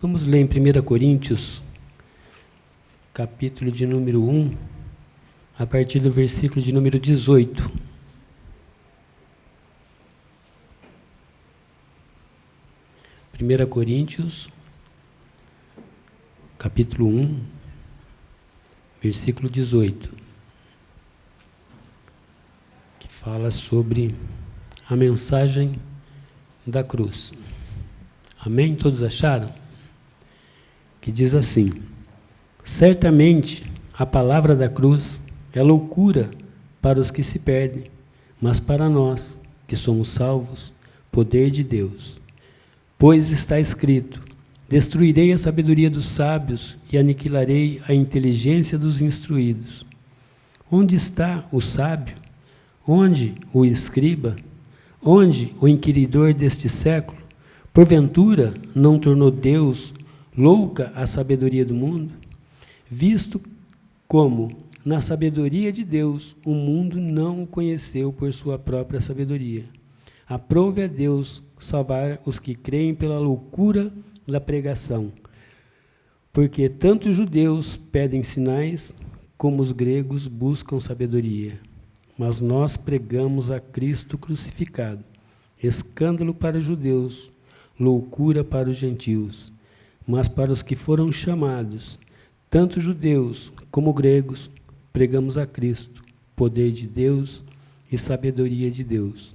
Vamos ler em 1 Coríntios, capítulo de número 1, a partir do versículo de número 18. Primeira Coríntios, capítulo 1, versículo 18, que fala sobre a mensagem da cruz. Amém? Todos acharam? Que diz assim: certamente a palavra da cruz é loucura para os que se perdem, mas para nós, que somos salvos, poder de Deus. Pois está escrito: destruirei a sabedoria dos sábios e aniquilarei a inteligência dos instruídos. Onde está o sábio? Onde o escriba? Onde o inquiridor deste século? Porventura não tornou Deus louca a sabedoria do mundo? Visto como, na sabedoria de Deus, o mundo não o conheceu por sua própria sabedoria. Aprove a Deus salvar os que creem pela loucura da pregação, porque tanto os judeus pedem sinais, como os gregos buscam sabedoria. Mas nós pregamos a Cristo crucificado, escândalo para os judeus, loucura para os gentios. Mas para os que foram chamados, tanto judeus como gregos, pregamos a Cristo, poder de Deus e sabedoria de Deus.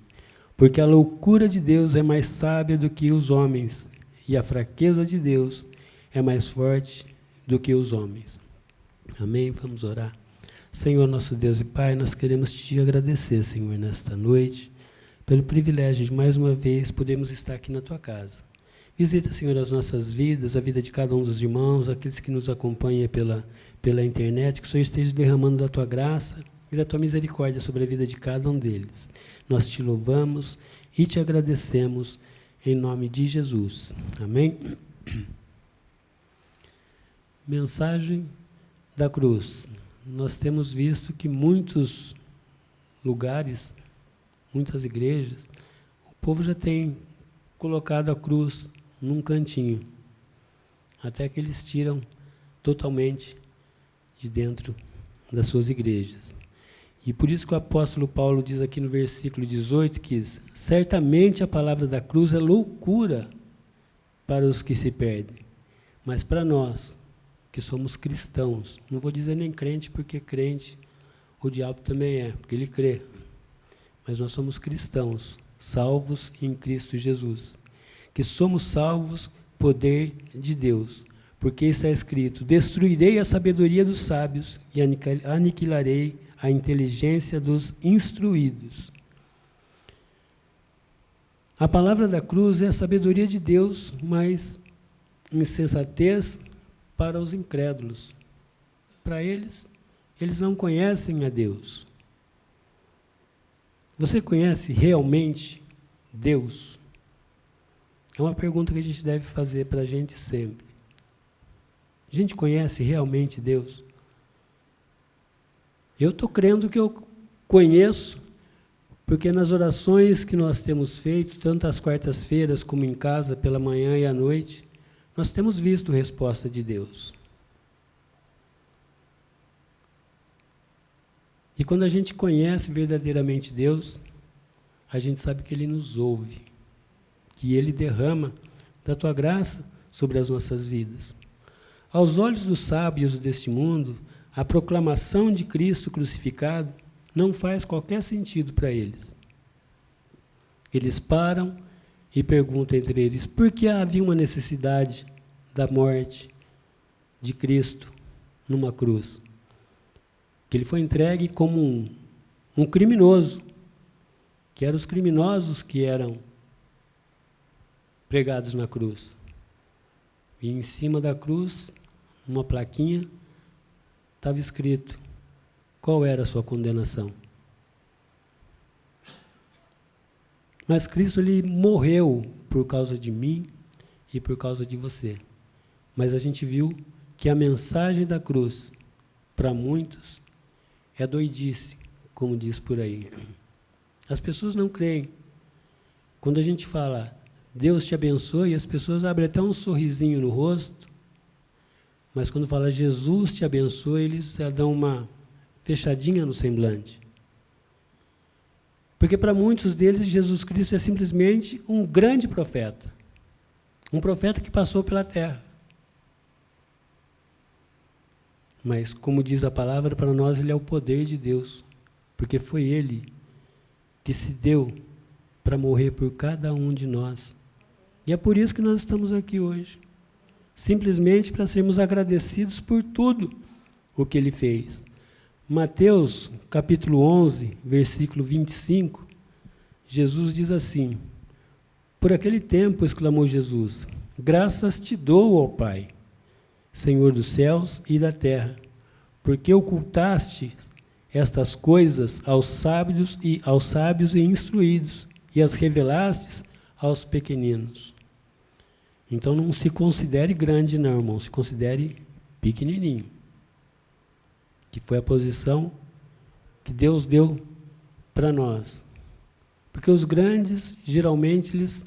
Porque a loucura de Deus é mais sábia do que os homens, e a fraqueza de Deus é mais forte do que os homens. Amém? Vamos orar. Senhor, nosso Deus e Pai, nós queremos te agradecer, Senhor, nesta noite, pelo privilégio de mais uma vez podermos estar aqui na tua casa. Visita, Senhor, as nossas vidas, a vida de cada um dos irmãos, aqueles que nos acompanham pela internet, que o Senhor esteja derramando da tua graça e da tua misericórdia sobre a vida de cada um deles. Nós te louvamos e te agradecemos em nome de Jesus. Amém? Mensagem da cruz. Nós temos visto que muitos lugares, muitas igrejas, o povo já tem colocado a cruz num cantinho, até que eles tiram totalmente de dentro das suas igrejas. E por isso que o apóstolo Paulo diz aqui no versículo 18, que certamente a palavra da cruz é loucura para os que se perdem, mas para nós, que somos cristãos, não vou dizer nem crente, porque crente o diabo também é, porque ele crê, mas nós somos cristãos, salvos em Cristo Jesus, que somos salvos, poder de Deus, porque está escrito: destruirei a sabedoria dos sábios e aniquilarei a inteligência dos instruídos. A palavra da cruz é a sabedoria de Deus, mas insensatez para os incrédulos. Para eles, eles não conhecem a Deus. Você conhece realmente Deus? É uma pergunta que a gente deve fazer para a gente sempre. A gente conhece realmente Deus? Eu estou crendo que eu conheço, porque nas orações que nós temos feito, tanto às quartas-feiras como em casa, pela manhã e à noite, nós temos visto a resposta de Deus. E quando a gente conhece verdadeiramente Deus, a gente sabe que Ele nos ouve, que Ele derrama da tua graça sobre as nossas vidas. Aos olhos dos sábios deste mundo, a proclamação de Cristo crucificado não faz qualquer sentido para eles. Eles param e perguntam entre eles: por que havia uma necessidade da morte de Cristo numa cruz? Que Ele foi entregue como um criminoso, que eram os criminosos que eram pregados na cruz. E em cima da cruz, numa plaquinha, estava escrito qual era a sua condenação. Mas Cristo, Ele morreu por causa de mim e por causa de você. Mas a gente viu que a mensagem da cruz, para muitos, é doidice, como diz por aí. As pessoas não creem. Quando a gente fala Deus te abençoe, e as pessoas abrem até um sorrisinho no rosto, mas quando fala Jesus te abençoe, eles já dão uma fechadinha no semblante. Porque para muitos deles, Jesus Cristo é simplesmente um grande profeta. Um profeta que passou pela terra. Mas, como diz a palavra, para nós ele é o poder de Deus. Porque foi ele que se deu para morrer por cada um de nós. E é por isso que nós estamos aqui hoje. Simplesmente para sermos agradecidos por tudo o que ele fez. Mateus, capítulo 11, versículo 25, Jesus diz assim: por aquele tempo, exclamou Jesus, graças te dou, ó Pai, Senhor dos céus e da terra, porque ocultaste estas coisas aos sábios e instruídos, e as revelastes aos pequeninos. Então não se considere grande, não, irmão, se considere pequenininho. Que foi a posição que Deus deu para nós. Porque os grandes, geralmente, eles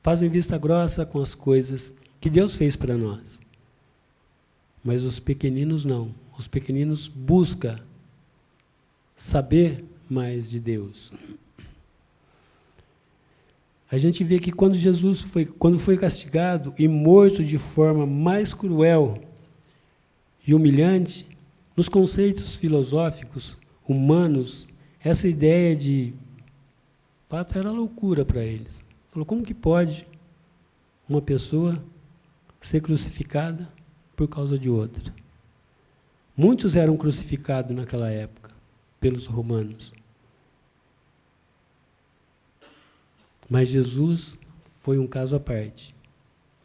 fazem vista grossa com as coisas que Deus fez para nós. Mas os pequeninos não. Os pequeninos buscam saber mais de Deus. A gente vê que quando Jesus foi castigado e morto de forma mais cruel e humilhante, nos conceitos filosóficos humanos, essa ideia de fato era loucura para eles. Falou, como que pode uma pessoa ser crucificada por causa de outra? Muitos eram crucificados naquela época pelos romanos. Mas Jesus foi um caso à parte.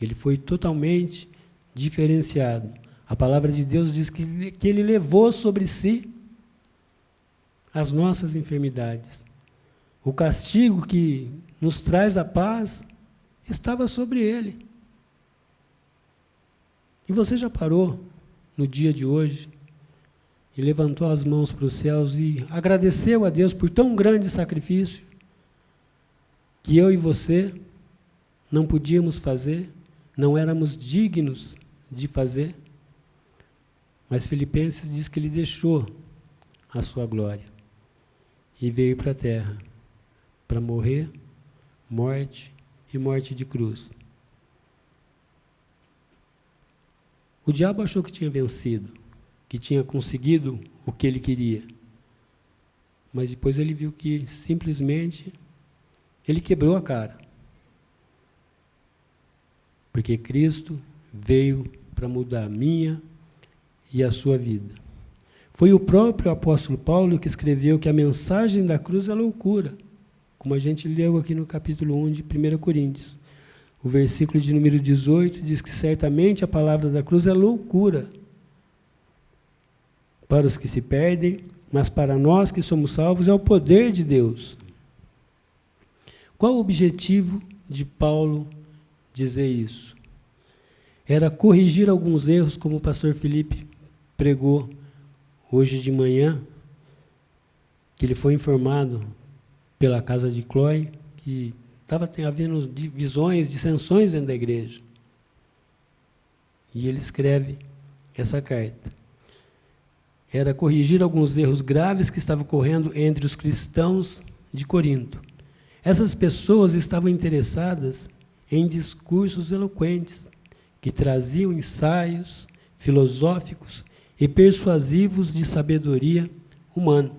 Ele foi totalmente diferenciado. A palavra de Deus diz que ele levou sobre si as nossas enfermidades. O castigo que nos traz a paz estava sobre ele. E você já parou no dia de hoje e levantou as mãos para os céus e agradeceu a Deus por tão grande sacrifício que eu e você não podíamos fazer, não éramos dignos de fazer? Mas Filipenses diz que ele deixou a sua glória e veio para a terra para morrer, morte e morte de cruz. O diabo achou que tinha vencido, que tinha conseguido o que ele queria. Mas depois ele viu que simplesmente ele quebrou a cara. Porque Cristo veio para mudar a minha e a sua vida. Foi o próprio apóstolo Paulo que escreveu que a mensagem da cruz é loucura, como a gente leu aqui no capítulo 1 de 1 Coríntios. O versículo de número 18 diz que certamente a palavra da cruz é loucura para os que se perdem, mas para nós que somos salvos é o poder de Deus. Qual o objetivo de Paulo dizer isso? Era corrigir alguns erros, como o pastor Felipe pregou hoje de manhã, que ele foi informado pela casa de Chloe, que estava havendo divisões, dissensões dentro da igreja. E ele escreve essa carta. Era corrigir alguns erros graves que estavam ocorrendo entre os cristãos de Corinto. Essas pessoas estavam interessadas em discursos eloquentes, que traziam ensaios filosóficos e persuasivos de sabedoria humana.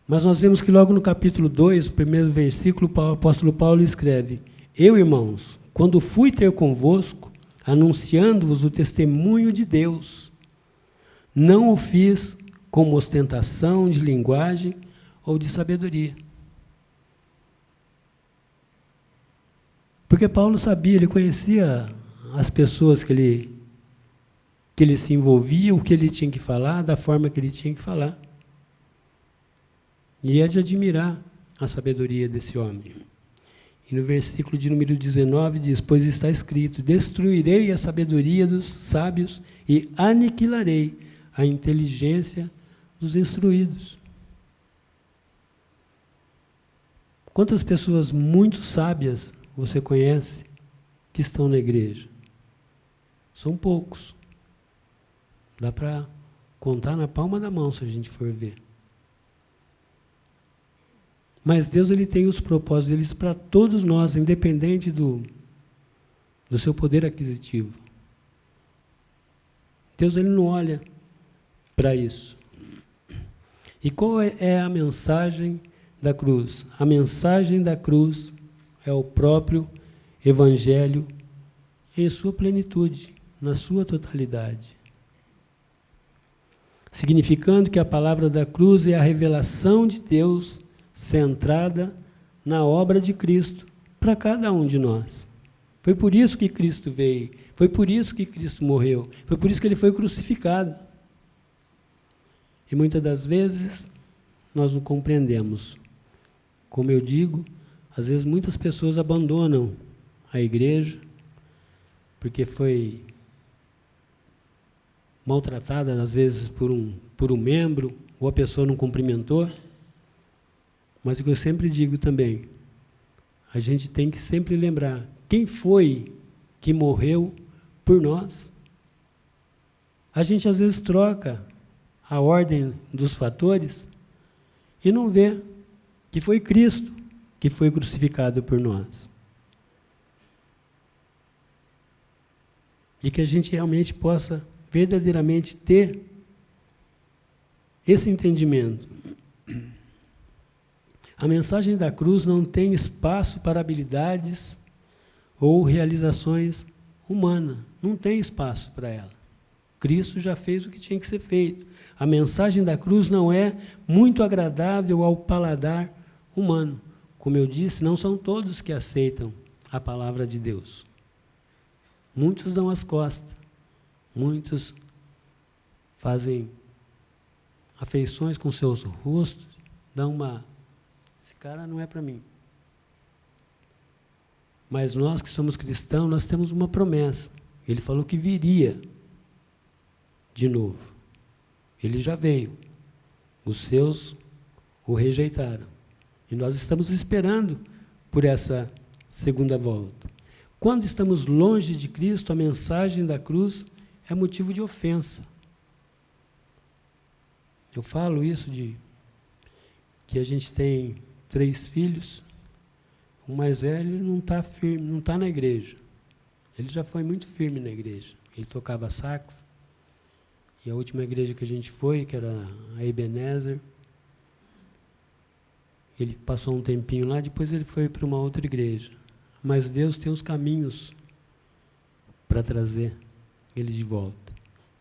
Mas nós vemos que logo no capítulo 2, o primeiro versículo, o apóstolo Paulo escreve: eu, irmãos, quando fui ter convosco, anunciando-vos o testemunho de Deus, não o fiz como ostentação de linguagem ou de sabedoria. Porque Paulo sabia, ele conhecia as pessoas que ele se envolvia, o que ele tinha que falar, da forma que ele tinha que falar. E é de admirar a sabedoria desse homem. E no versículo de número 19 diz: pois está escrito, destruirei a sabedoria dos sábios e aniquilarei a inteligência dos instruídos. Quantas pessoas muito sábias você conhece que estão na igreja? São poucos. Dá para contar na palma da mão, se a gente for ver. Mas Deus, ele tem os propósitos deles para todos nós, independente do seu poder aquisitivo. Deus, ele não olha para isso. E qual é a mensagem da cruz? A mensagem da cruz é o próprio Evangelho em sua plenitude, na sua totalidade. Significando que a palavra da cruz é a revelação de Deus centrada na obra de Cristo para cada um de nós. Foi por isso que Cristo veio, foi por isso que Cristo morreu, foi por isso que ele foi crucificado. E muitas das vezes nós não compreendemos. Como eu digo, às vezes muitas pessoas abandonam a igreja porque foi maltratada, às vezes, por um membro, ou a pessoa não cumprimentou. Mas o que eu sempre digo também, a gente tem que sempre lembrar quem foi que morreu por nós. A gente às vezes troca a ordem dos fatores e não vê que foi Cristo que foi crucificado por nós. E que a gente realmente possa verdadeiramente ter esse entendimento. A mensagem da cruz não tem espaço para habilidades ou realizações humanas. Não tem espaço para ela. Cristo já fez o que tinha que ser feito. A mensagem da cruz não é muito agradável ao paladar humano. Como eu disse, não são todos que aceitam a palavra de Deus. Muitos dão as costas. Muitos fazem afeições com seus rostos, dão esse cara não é para mim. Mas nós que somos cristãos, nós temos uma promessa. Ele falou que viria de novo. Ele já veio. Os seus o rejeitaram. E nós estamos esperando por essa segunda volta. Quando estamos longe de Cristo, a mensagem da cruz é motivo de ofensa. Eu falo isso que a gente tem 3 filhos, o mais velho não está firme, não está na igreja. Ele já foi muito firme na igreja. Ele tocava sax, e a última igreja que a gente foi, que era a Ebenezer, ele passou um tempinho lá, depois ele foi para uma outra igreja. Mas Deus tem os caminhos para trazer ele de volta.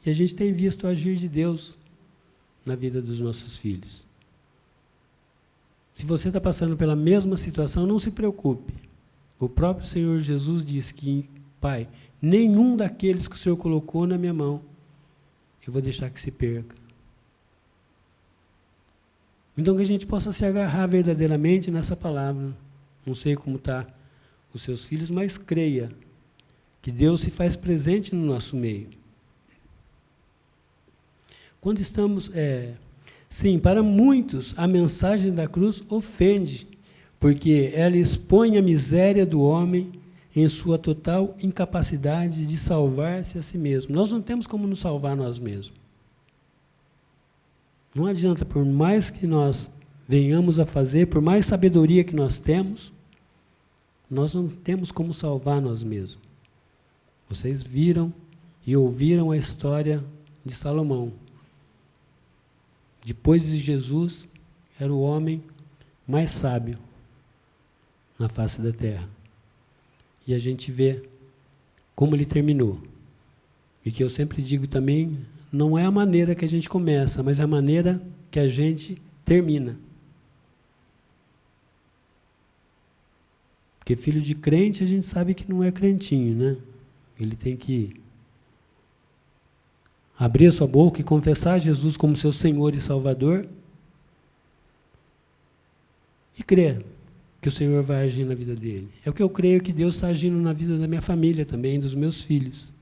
E a gente tem visto o agir de Deus na vida dos nossos filhos. Se você está passando pela mesma situação, não se preocupe. O próprio Senhor Jesus disse que, Pai, nenhum daqueles que o Senhor colocou na minha mão, eu vou deixar que se perca. Então, que a gente possa se agarrar verdadeiramente nessa palavra. Não sei como estão os seus filhos, mas creia que Deus se faz presente no nosso meio. Quando estamos... Sim, para muitos, a mensagem da cruz ofende, porque ela expõe a miséria do homem em sua total incapacidade de salvar-se a si mesmo. Nós não temos como nos salvar nós mesmos. Não adianta, por mais que nós venhamos a fazer, por mais sabedoria que nós temos, nós não temos como salvar nós mesmos. Vocês viram e ouviram a história de Salomão. Depois de Jesus, era o homem mais sábio na face da terra. E a gente vê como ele terminou. E que eu sempre digo também, não é a maneira que a gente começa, mas é a maneira que a gente termina. Porque filho de crente, a gente sabe que não é crentinho, né? Ele tem que abrir a sua boca e confessar Jesus como seu Senhor e Salvador e crer que o Senhor vai agir na vida dele. É o que eu creio que Deus está agindo na vida da minha família também, dos meus filhos.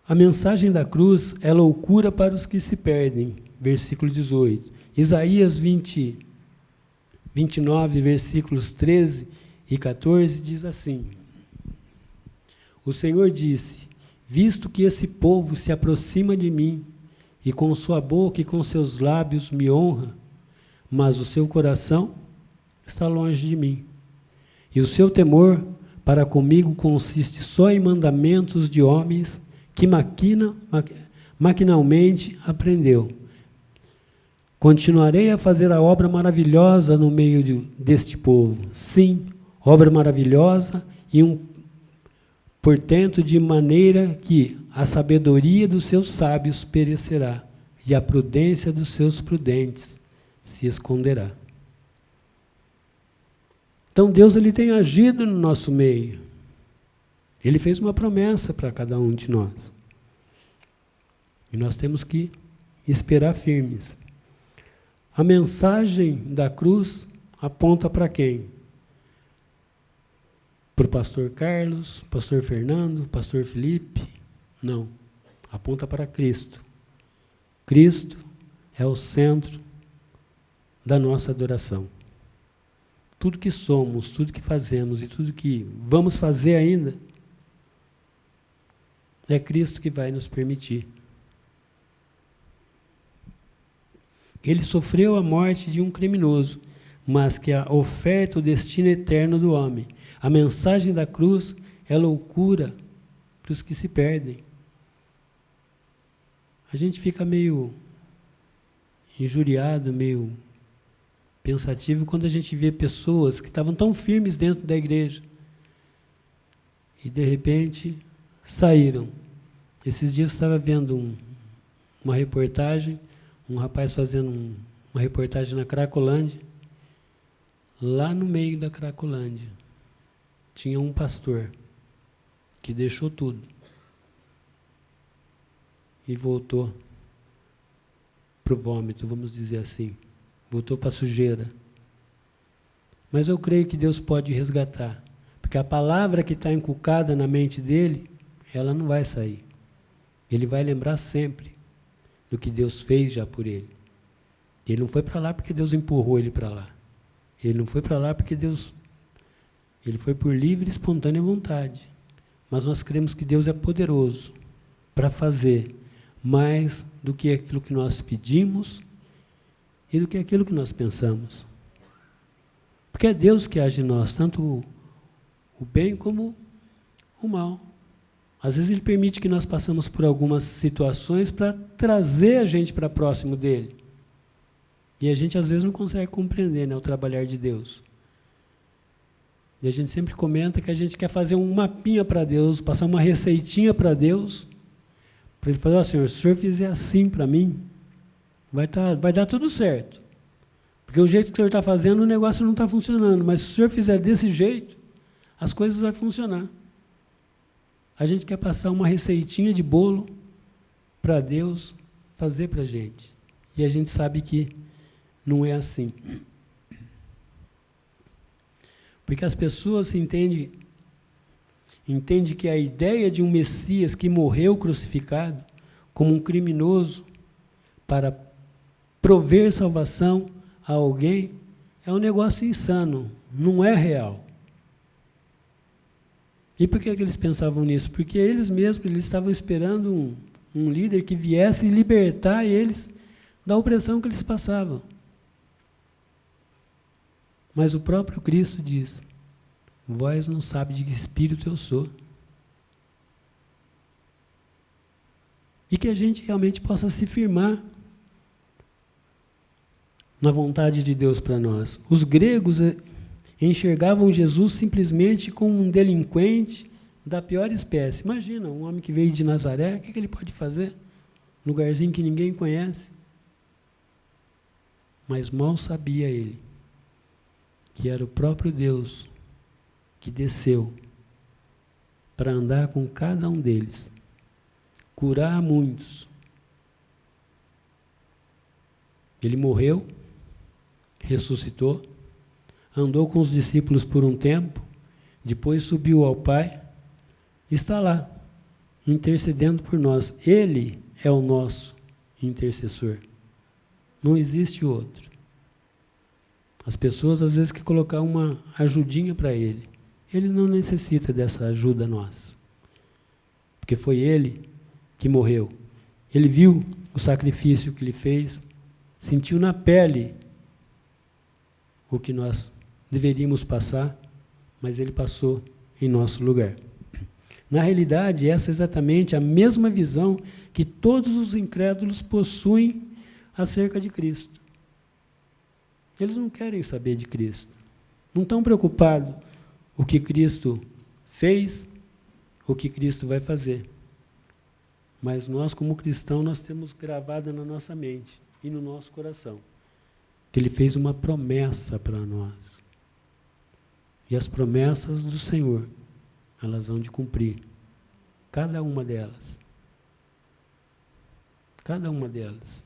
A mensagem da cruz é loucura para os que se perdem. Versículo 18. Isaías 20, 29, versículos 13 e 14, diz assim: O Senhor disse: visto que esse povo se aproxima de mim, e com sua boca e com seus lábios me honra, mas o seu coração está longe de mim, e o seu temor para comigo consiste só em mandamentos de homens que maquinalmente aprendeu. Continuarei a fazer a obra maravilhosa no meio deste povo. Sim, obra maravilhosa e portanto, de maneira que a sabedoria dos seus sábios perecerá e a prudência dos seus prudentes se esconderá. Então Deus ele tem agido no nosso meio. Ele fez uma promessa para cada um de nós. E nós temos que esperar firmes. A mensagem da cruz aponta para quem? Para o pastor Carlos, pastor Fernando, pastor Felipe? Não. Aponta para Cristo. Cristo é o centro da nossa adoração. Tudo que somos, tudo que fazemos e tudo que vamos fazer ainda, é Cristo que vai nos permitir. Ele sofreu a morte de um criminoso, mas que a oferta o destino eterno do homem. A mensagem da cruz é loucura para os que se perdem. A gente fica meio injuriado, meio pensativo quando a gente vê pessoas que estavam tão firmes dentro da igreja e de repente saíram. Esses dias eu estava vendo uma reportagem, um rapaz fazendo uma reportagem na Cracolândia. Lá no meio da Cracolândia tinha um pastor que deixou tudo e voltou para o vômito, vamos dizer assim. Voltou para a sujeira. Mas eu creio que Deus pode resgatar. Porque a palavra que está inculcada na mente dele, ela não vai sair. Ele vai lembrar sempre do que Deus fez já por ele. Ele não foi para lá porque Deus empurrou ele para lá. Ele não foi para lá porque Deus... Ele foi por livre e espontânea vontade. Mas nós cremos que Deus é poderoso para fazer mais do que aquilo que nós pedimos e do que aquilo que nós pensamos. Porque é Deus que age em nós, tanto o bem como o mal. Às vezes Ele permite que nós passemos por algumas situações para trazer a gente para próximo dEle. E a gente às vezes não consegue compreender, né, o trabalhar de Deus. E a gente sempre comenta que a gente quer fazer um mapinha para Deus, passar uma receitinha para Deus, para Ele falar: Senhor, se o Senhor fizer assim para mim, vai dar tudo certo. Porque o jeito que o Senhor está fazendo, o negócio não está funcionando. Mas se o Senhor fizer desse jeito, as coisas vão funcionar. A gente quer passar uma receitinha de bolo para Deus fazer para a gente. E a gente sabe que não é assim. Porque as pessoas entendem que a ideia de um Messias que morreu crucificado como um criminoso para prover salvação a alguém é um negócio insano, não é real. E por que eles pensavam nisso? Porque eles estavam esperando um líder que viesse libertar eles da opressão que eles passavam. Mas o próprio Cristo diz: vós não sabes de que espírito eu sou. E que a gente realmente possa se firmar na vontade de Deus para nós. Os gregos enxergavam Jesus simplesmente como um delinquente da pior espécie. Imagina, um homem que veio de Nazaré, o que ele pode fazer? Um lugarzinho que ninguém conhece. Mas mal sabia ele que era o próprio Deus que desceu para andar com cada um deles, curar muitos. Ele morreu, ressuscitou, andou com os discípulos por um tempo, depois subiu ao Pai, está lá, intercedendo por nós. Ele é o nosso intercessor. Não existe outro. As pessoas, às vezes, querem colocar uma ajudinha para ele. Ele não necessita dessa ajuda nossa. Porque foi ele que morreu. Ele viu o sacrifício que ele fez, sentiu na pele o que nós deveríamos passar, mas ele passou em nosso lugar. Na realidade, essa é exatamente a mesma visão que todos os incrédulos possuem acerca de Cristo. Eles não querem saber de Cristo. Não estão preocupados o que Cristo fez, o que Cristo vai fazer. Mas nós, como cristãos, nós temos gravado na nossa mente e no nosso coração que Ele fez uma promessa para nós. E as promessas do Senhor, elas vão de cumprir. Cada uma delas. Cada uma delas.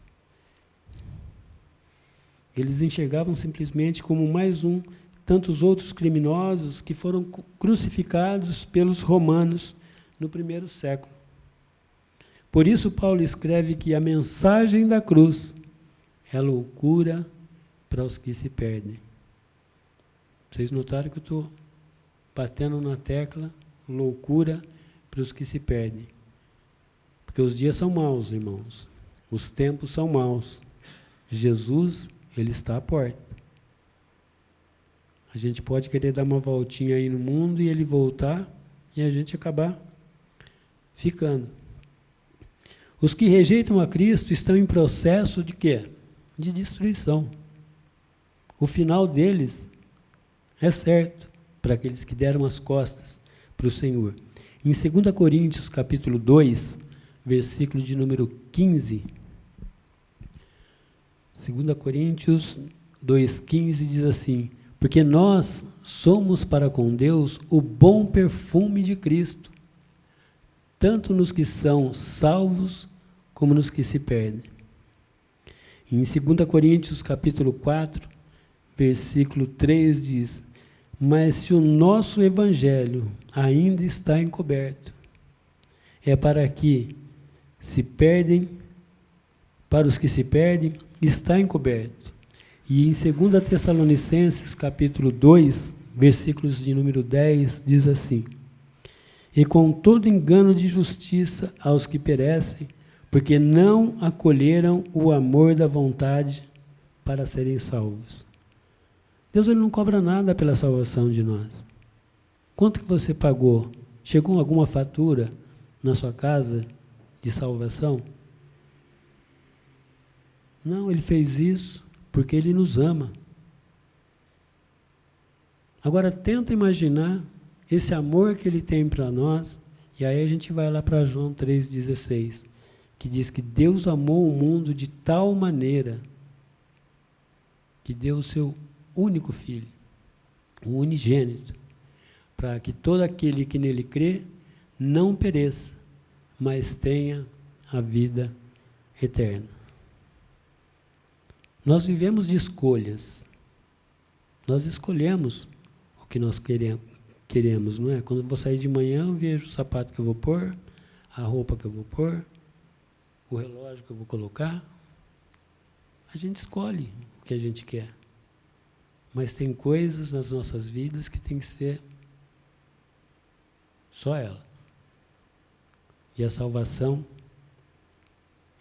Eles enxergavam simplesmente como mais um, tantos outros criminosos que foram crucificados pelos romanos no primeiro século. Por isso Paulo escreve que a mensagem da cruz é loucura para os que se perdem. Vocês notaram que eu estou batendo na tecla loucura para os que se perdem. Porque os dias são maus, irmãos. Os tempos são maus. Jesus, Ele está à porta. A gente pode querer dar uma voltinha aí no mundo e Ele voltar e a gente acabar ficando. Os que rejeitam a Cristo estão em processo de quê? De destruição. O final deles é certo para aqueles que deram as costas para o Senhor. Em 2 Coríntios, capítulo 2, versículo de número 15, 2 Coríntios 2,15 diz assim: porque nós somos para com Deus o bom perfume de Cristo, tanto nos que são salvos, como nos que se perdem. Em 2 Coríntios, capítulo 4, versículo 3 diz: mas se o nosso evangelho ainda está encoberto, é para que se perdem, para os que se perdem, está encoberto. E em 2 Tessalonicenses, capítulo 2, versículos de número 10, diz assim: e com todo engano de justiça aos que perecem, porque não acolheram o amor da vontade para serem salvos. Deus, Ele não cobra nada pela salvação de nós. Quanto que você pagou? Chegou alguma fatura na sua casa de salvação? Não, Ele fez isso porque Ele nos ama. Agora, tenta imaginar esse amor que Ele tem para nós, e aí a gente vai lá para João 3,16, que diz que Deus amou o mundo de tal maneira que deu o seu único Filho, o unigênito, para que todo aquele que nele crê não pereça, mas tenha a vida eterna. Nós vivemos de escolhas. Nós escolhemos o que nós queremos, não é? Quando eu vou sair de manhã, eu vejo o sapato que eu vou pôr, a roupa que eu vou pôr, o relógio que eu vou colocar. A gente escolhe o que a gente quer. Mas tem coisas nas nossas vidas que tem que ser só ela. E a salvação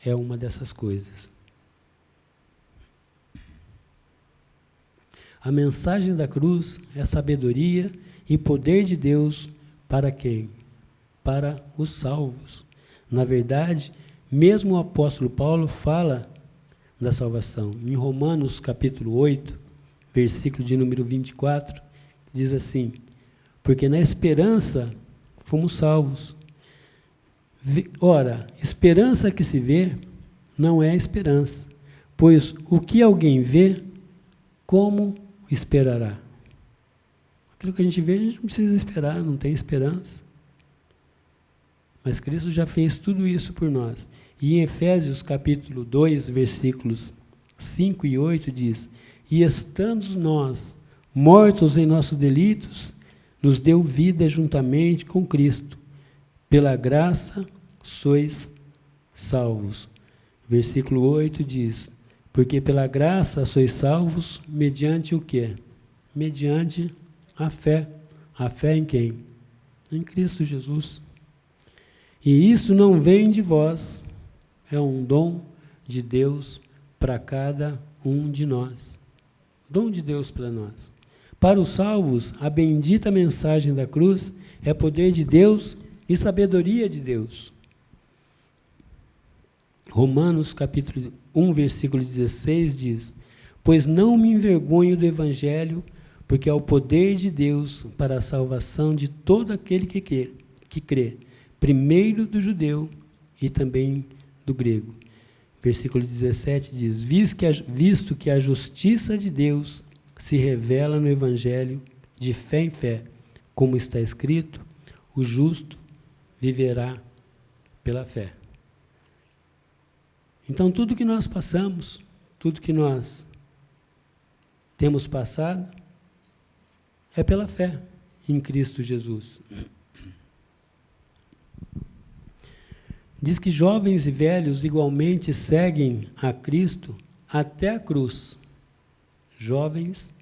é uma dessas coisas. A mensagem da cruz é sabedoria e poder de Deus para quem? Para os salvos. Na verdade, mesmo o apóstolo Paulo fala da salvação. Em Romanos capítulo 8, versículo de número 24, diz assim: porque na esperança fomos salvos. Ora, esperança que se vê não é esperança, pois o que alguém vê, como esperará? Aquilo que a gente vê, a gente não precisa esperar, não tem esperança. Mas Cristo já fez tudo isso por nós. E em Efésios capítulo 2, versículos 5 e 8 diz: e estando nós mortos em nossos delitos, nos deu vida juntamente com Cristo. Pela graça sois salvos. Versículo 8 diz: Porque pela graça sois salvos mediante o quê? Mediante a fé. A fé em quem? Em Cristo Jesus. E isso não vem de vós, é um dom de Deus para cada um de nós. Dom de Deus para nós. Para os salvos, a bendita mensagem da cruz é poder de Deus e sabedoria de Deus. Romanos capítulo 1, versículo 16 diz: pois não me envergonho do Evangelho, porque é o poder de Deus para a salvação de todo aquele que crê, primeiro do judeu e também do grego. Versículo 17 diz: visto que a justiça de Deus se revela no Evangelho de fé em fé, como está escrito, o justo viverá pela fé. Então, tudo que nós passamos, tudo que nós temos passado, é pela fé em Cristo Jesus. Diz que jovens e velhos igualmente seguem a Cristo até a cruz. Jovens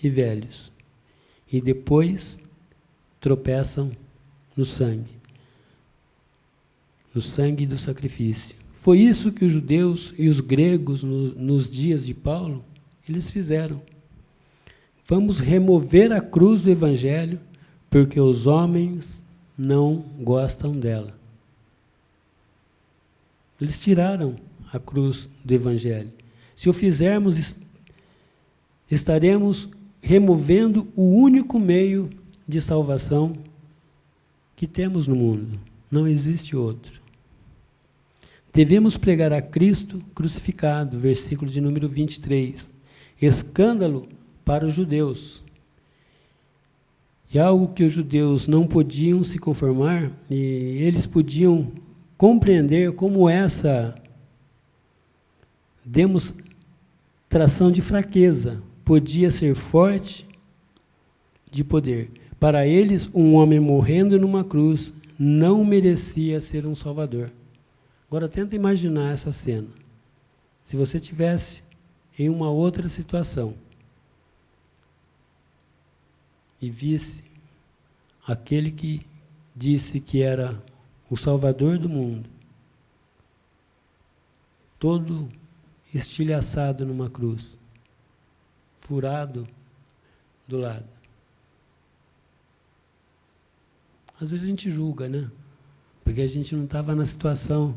e velhos. E depois tropeçam no sangue do sacrifício. Foi isso que os judeus e os gregos, nos dias de Paulo, eles fizeram. Vamos remover a cruz do Evangelho, porque os homens não gostam dela. Eles tiraram a cruz do Evangelho. Se o fizermos, estaremos removendo o único meio de salvação que temos no mundo. Não existe outro. Devemos pregar a Cristo crucificado, versículo de número 23. Escândalo para os judeus. E algo que os judeus não podiam se conformar, e eles podiam compreender como essa demonstração de fraqueza podia ser forte de poder. Para eles, um homem morrendo numa cruz não merecia ser um salvador. Agora, tenta imaginar essa cena. Se você tivesse em uma outra situação e visse aquele que disse que era o Salvador do mundo, todo estilhaçado numa cruz, furado do lado. Às vezes a gente julga, né? Porque a gente não estava na situação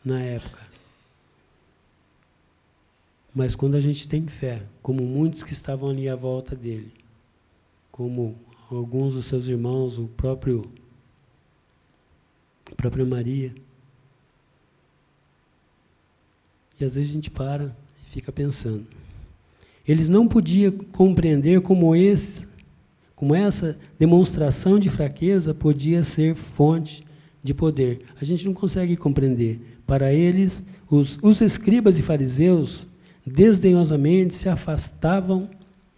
na época. Mas quando a gente tem fé, como muitos que estavam ali à volta dele, como alguns dos seus irmãos, a própria Maria, e às vezes a gente para e fica pensando. Eles não podiam compreender como essa demonstração de fraqueza podia ser fonte de poder. A gente não consegue compreender. Para eles, os escribas e fariseus, desdenhosamente, se afastavam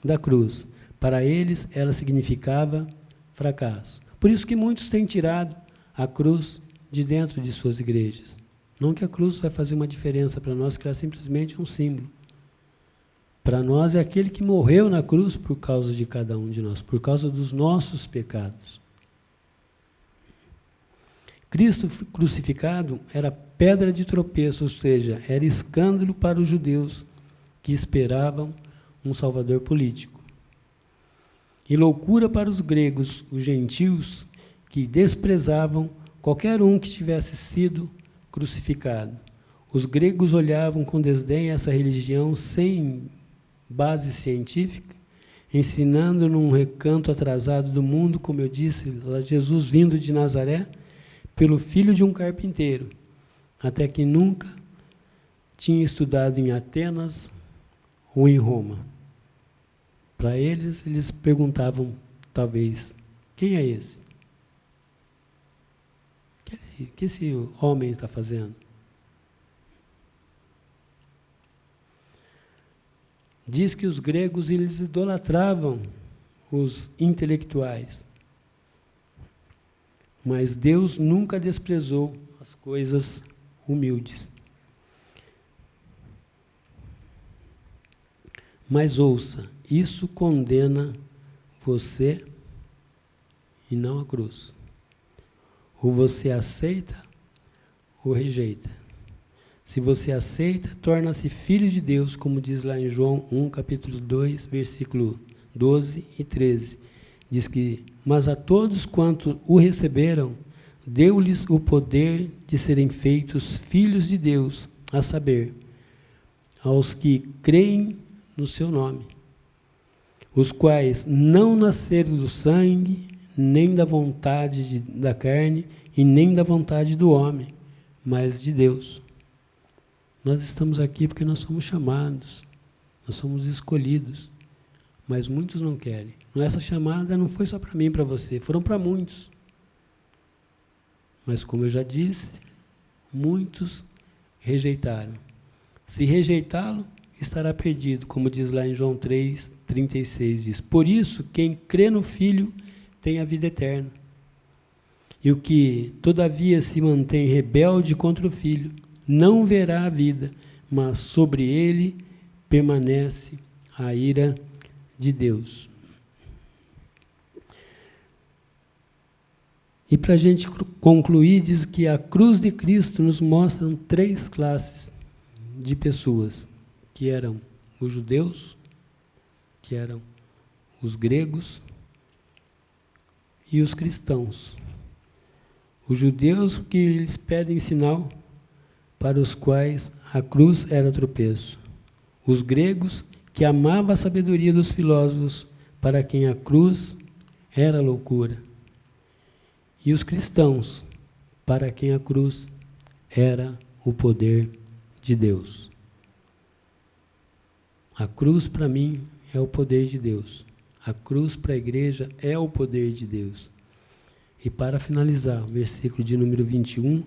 da cruz. Para eles, ela significava fracasso. Por isso que muitos têm tirado a cruz de dentro de suas igrejas. Não que a cruz vai fazer uma diferença para nós, que ela é simplesmente um símbolo. Para nós é aquele que morreu na cruz por causa de cada um de nós, por causa dos nossos pecados. Cristo crucificado era pedra de tropeço, ou seja, era escândalo para os judeus que esperavam um salvador político. E loucura para os gregos, os gentios, que desprezavam qualquer um que tivesse sido crucificado. Os gregos olhavam com desdém essa religião sem base científica, ensinando num recanto atrasado do mundo, como eu disse, Jesus vindo de Nazaré, pelo filho de um carpinteiro, até que nunca tinha estudado em Atenas ou em Roma. Para eles perguntavam, talvez, quem é esse? O que esse homem está fazendo? Diz que os gregos eles idolatravam os intelectuais. Mas Deus nunca desprezou as coisas humildes. Mas ouça, isso condena você e não a cruz. Ou você aceita ou rejeita. Se você aceita, torna-se filho de Deus, como diz lá em João 1, capítulo 2, versículo 12 e 13. Diz que, mas a todos quanto o receberam, deu-lhes o poder de serem feitos filhos de Deus, a saber, aos que creem no seu nome, os quais não nasceram do sangue, nem da vontade da carne, e nem da vontade do homem, mas de Deus. Nós estamos aqui porque nós somos chamados, nós somos escolhidos, mas muitos não querem. Essa chamada não foi só para mim e para você, foram para muitos. Mas, como eu já disse, muitos rejeitaram. Se rejeitá-lo, estará perdido, como diz lá em João 3, 36, diz, por isso, quem crê no Filho tem a vida eterna. E o que, todavia, se mantém rebelde contra o Filho, não verá a vida, mas sobre ele permanece a ira de Deus. E para a gente concluir, diz que a cruz de Cristo nos mostra 3 classes de pessoas, que eram os judeus, que eram os gregos e os cristãos. Os judeus que eles pedem sinal, para os quais a cruz era tropeço. Os gregos que amavam a sabedoria dos filósofos, para quem a cruz era loucura. E os cristãos, para quem a cruz era o poder de Deus. A cruz, para mim, é o poder de Deus. A cruz, para a igreja, é o poder de Deus. E para finalizar, o versículo de número 21,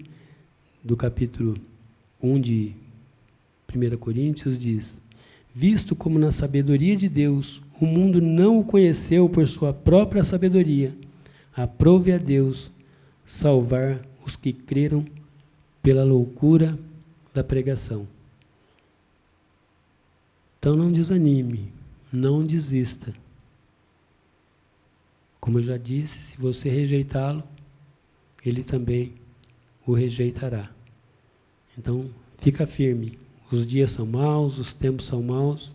do capítulo 1 de 1 Coríntios, diz, visto como na sabedoria de Deus, o mundo não o conheceu por sua própria sabedoria, aprove a Deus salvar os que creram pela loucura da pregação. Então não desanime, não desista. Como eu já disse, se você rejeitá-lo, ele também o rejeitará. Então, fica firme. Os dias são maus, os tempos são maus,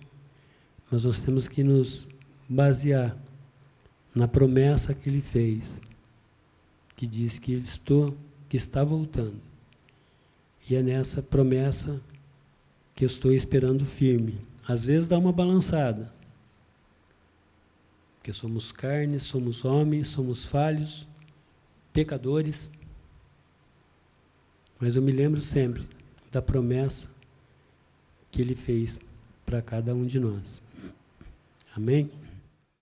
mas nós temos que nos basear na promessa que ele fez, que diz que que está voltando. E é nessa promessa que eu estou esperando firme. Às vezes dá uma balançada, porque somos carne, somos homens, somos falhos, pecadores, mas eu me lembro sempre da promessa que ele fez para cada um de nós. Amém?